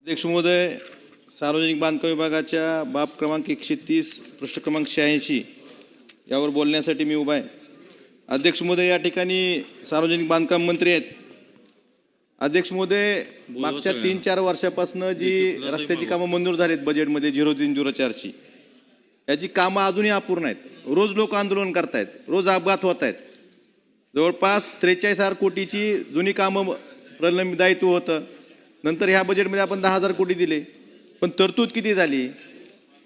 अध्यक्ष महोदय, सार्वजनिक बांधकाम विभागाच्या बाब क्रमांक 130 पृष्ठ क्रमांक 86 यावर बोलण्यासाठी मी उभा आहे. अध्यक्ष महोदय, या ठिकाणी सार्वजनिक बांधकाम मंत्री आहेत. अध्यक्ष महोदय, मागच्या 3-4 वर्षापासून जी रस्त्याची कामं मंजूर झालीत बजेटमध्ये 0304ची, याची कामं अजूनही अपूर्ण आहेत. रोज लोक आंदोलन करतायत, रोज अपघात होत आहेत. जवळपास 43,000 कोटीची जुनी कामं प्रलंबित दायित्व होतं. नंतर ह्या बजेटमध्ये आपण 10,000 कोटी दिले, पण तरतूद किती झाली?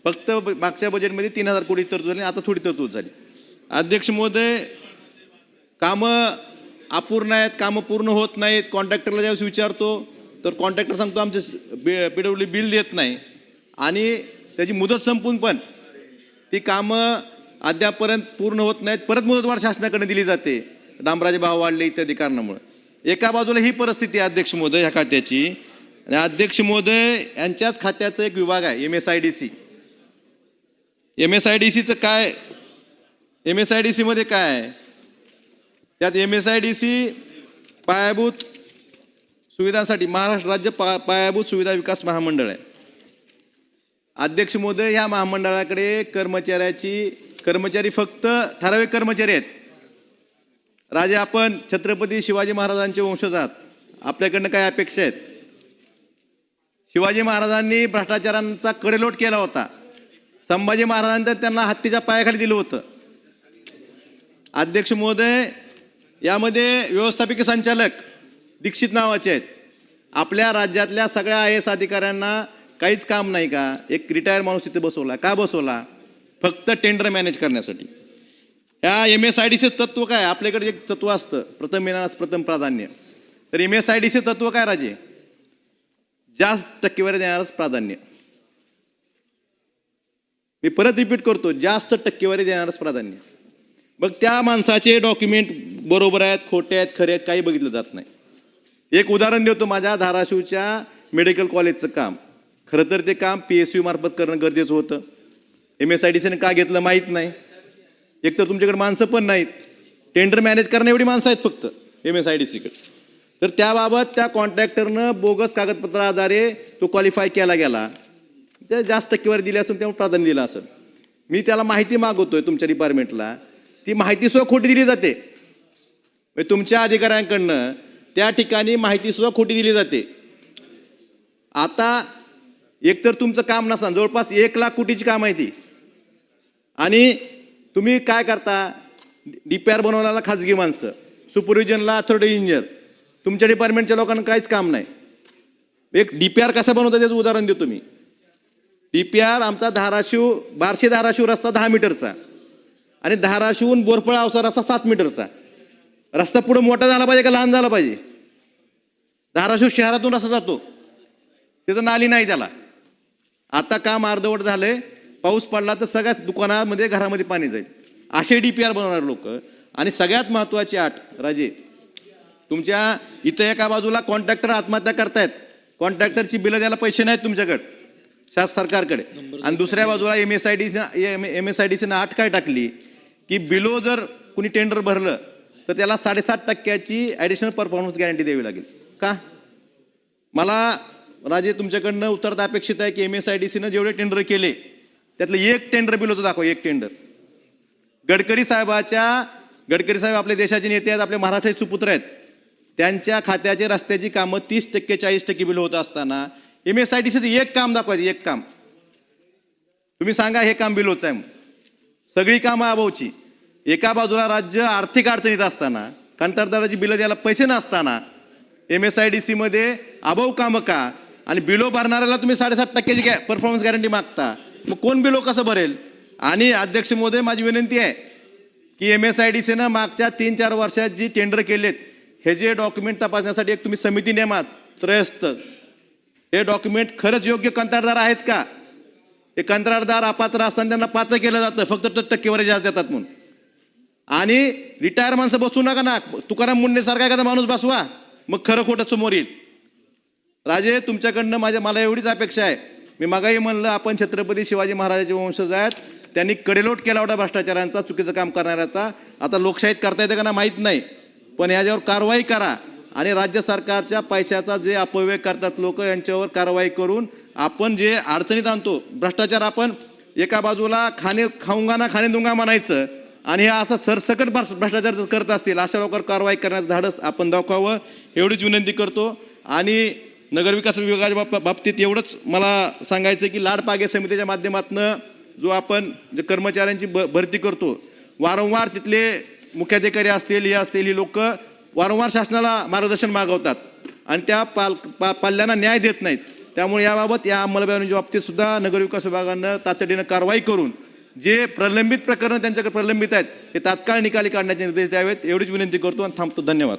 फक्त मागच्या बजेटमध्ये 3,000 कोटी तरतूद झाली, आता थोडी तरतूद झाली. अध्यक्ष महोदय, कामं अपूर्ण आहेत, कामं पूर्ण होत नाहीत. कॉन्ट्रॅक्टरला ज्यावेळेस विचारतो तर कॉन्ट्रॅक्टर सांगतो आमचे PWD बिल देत नाही आणि त्याची मुदत संपून पण ती कामं अद्यापर्यंत पूर्ण होत नाहीत. परत मुदतवाढ शासनाकडे दिली जाते, डांबराचे भाव वाढले इत्यादी कारणामुळे. एका बाजूला ही परिस्थिती आहे अध्यक्ष महोदय ह्या खात्याची. आणि अध्यक्ष महोदय, यांच्याच खात्याचा एक विभाग आहे MSIDC. MSIDCचं काय, MSIDC मध्ये काय आहे? त्यात MSIDC पायाभूत सुविधांसाठी महाराष्ट्र राज्य पायाभूत सुविधा विकास महामंडळ आहे. अध्यक्ष महोदय, ह्या महामंडळाकडे कर्मचारी फक्त ठराविक कर्मचारी आहेत. राजे, आपण छत्रपती शिवाजी महाराजांचे वंशज आहात, आपल्याकडनं काय अपेक्षा आहेत? शिवाजी महाराजांनी भ्रष्टाचारांचा कडेलोट केला होता. संभाजी महाराजांनी तर त्यांना हत्तीच्या पायाखाली दिलं होतं. अध्यक्ष महोदय, यामध्ये व्यवस्थापकीय संचालक दीक्षित नावाचे आहेत. आपल्या राज्यातल्या सगळ्या IAS अधिकाऱ्यांना काहीच काम नाही का? एक रिटायर माणूस तिथे बसवला. का बसवला? फक्त टेंडर मॅनेज करण्यासाठी. ह्या MSIDC तत्व काय? आपल्याकडे एक तत्व असतं, प्रथम येणारच प्रथम प्राधान्य. तर MSIDC तत्व काय राजे? जास्त टक्केवारी देणारच प्राधान्य. मी परत रिपीट करतो, जास्त टक्केवारी देणारच प्राधान्य. मग त्या माणसाचे डॉक्युमेंट बरोबर आहेत, खोटे आहेत, खरे आहेत, काही बघितलं जात नाही. एक उदाहरण देतो, माझ्या धाराशिवच्या मेडिकल कॉलेजचं काम. खरं तर ते काम PSU मार्फत करणं गरजेचं होतं. MSIDCने का घेतलं माहीत नाही. एक तर तुमच्याकडे माणसं पण नाहीत, टेंडर मॅनेज करणं एवढी माणसं आहेत फक्त MSIDCकडे. तर त्याबाबत त्या कॉन्ट्रॅक्टरनं बोगस कागदपत्रा आधारे तो क्वालिफाय केला गेला, ते जास्त टक्केवारी दिली असेल, त्यामुळे प्राधान्य दिलं असेल. मी त्याला माहिती मागवतोय तुमच्या डिपार्टमेंटला, ती माहिती सुद्धा खोटी दिली जाते. तुमच्या अधिकाऱ्यांकडनं त्या ठिकाणी माहिती सुद्धा खोटी दिली जाते. आता एकतर तुमचं काम नसताना जवळपास 1 लाख कोटीची काम आहे ती, आणि तुम्ही काय करता? DPR बनवण्याला खाजगी माणसं, सुपरविजनला अथॉरिटी इंजिनियर. तुमच्या डिपार्टमेंटच्या लोकांना काहीच काम नाही. एक DPR कसं बनवतं त्याचं उदाहरण देतो मी. DPR आमचा बार्शी धाराशिव रस्ता 10 मीटरचा आणि धाराशिवून बोरफळ अवसा रस्ता 7 मीटरचा. रस्ता पुढे मोठा झाला पाहिजे का लहान झाला पाहिजे? धाराशिव शहरातून रस्ता जातो, त्याचं नाली नाही त्याला. आता काम अर्धवट झालंय, पाऊस पडला तर सगळ्या दुकानामध्ये घरामध्ये पाणी जाईल. असे DPR बनवणार लोक. आणि सगळ्यात महत्त्वाची अट राजे, तुमच्या इथं एका बाजूला कॉन्ट्रॅक्टर आत्महत्या करतायत, कॉन्ट्रॅक्टरची बिलं द्यायला पैसे नाहीत तुमच्याकडे सरकारकडे. आणि दुसऱ्या बाजूला MSIDCनं अट काय टाकली की बिलो जर कुणी टेंडर भरलं तर त्याला 7.5% ॲडिशनल परफॉर्मन्स गॅरंटी द्यावी लागेल. का? मला राजे तुमच्याकडनं उत्तर अपेक्षित आहे की MSIDCनं जेवढे टेंडर केले त्यातलं एक टेंडर बिल होतं दाखवा, एक टेंडर. गडकरी साहेब आपल्या देशाचे नेते आहेत, आपले महाराष्ट्राचे सुपुत्र आहेत. त्यांच्या खात्याचे रस्त्याची कामं 30% 40% बिल होत असताना MSIDCचं एक काम दाखवायचं, एक काम. तुम्ही सांगा हे काम बिल होत आहे. सगळी कामं अभावची. एका बाजूला राज्य आर्थिक अडचणीत असताना, कंत्राटदाराची बिलं द्यायला पैसे नसताना MSIDC मध्ये अभाव कामं का? आणि बिलो भरणाऱ्याला तुम्ही 7.5% परफॉर्मन्स गॅरंटी मागता. मग कोण बिलो कसं भरेल? आणि अध्यक्ष महोदय, माझी विनंती आहे की MSIDCनं मागच्या 3-4 वर्षात जी टेंडर केलेत हे जे डॉक्युमेंट तपासण्यासाठी एक तुम्ही समिती नेमात त्रयस्थ. हे डॉक्युमेंट खरंच योग्य कंत्राटदार आहेत का? हे कंत्राटदार अपात्र असताना त्यांना पात्र केलं जातं फक्त टक्केवारी जास्त देतात म्हणून. आणि रिटायर माणसं बसू नका ना, तुकाराम मुंडे सारखा एखादा माणूस बसवा, मग खरं खोटं समोर येईल. राजे, तुमच्याकडनं मला एवढीच अपेक्षा आहे. मी मागाही म्हणलं आपण छत्रपती शिवाजी महाराजांचे वंशज आहेत. त्यांनी कडेलोट केला होता भ्रष्टाचारांचा, चुकीचं काम करणाऱ्याचा. आता लोकशाहीत करता येतं का ना माहीत नाही, पण याच्यावर कारवाई करा. आणि राज्य सरकारच्या पैशाचा जे अपव्यय करतात लोक यांच्यावर कारवाई करून आपण जे अडचणीत आणतो भ्रष्टाचार, आपण एका बाजूला खाऊंगा ना खाणे दूंगा म्हणायचं आणि हे असं सरसकट भ्रष्टाचार जर करत असतील अशा लोकांवर कारवाई करण्याचं धाडस आपण दाखवावं एवढीच विनंती करतो. आणि नगरविकास विभागाच्या बाबतीत एवढंच मला सांगायचं की लाडपागे समितीच्या माध्यमातून जो आपण जे कर्मचाऱ्यांची भरती करतो, वारंवार तिथले मुख्याधिकारी असतील हे असतील ही लोक वारंवार शासनाला मार्गदर्शन मागवतात आणि त्या पाल्यांना न्याय देत नाहीत. त्यामुळे याबाबत या अंमलबजावणीच्या बाबतीत सुद्धा नगरविकास विभागानं तातडीनं कारवाई करून जे प्रलंबित प्रकरणं त्यांच्याकडे प्रलंबित आहेत ते तात्काळ निकाली काढण्याचे निर्देश द्यावेत एवढीच विनंती करतो आणि थांबतो. धन्यवाद.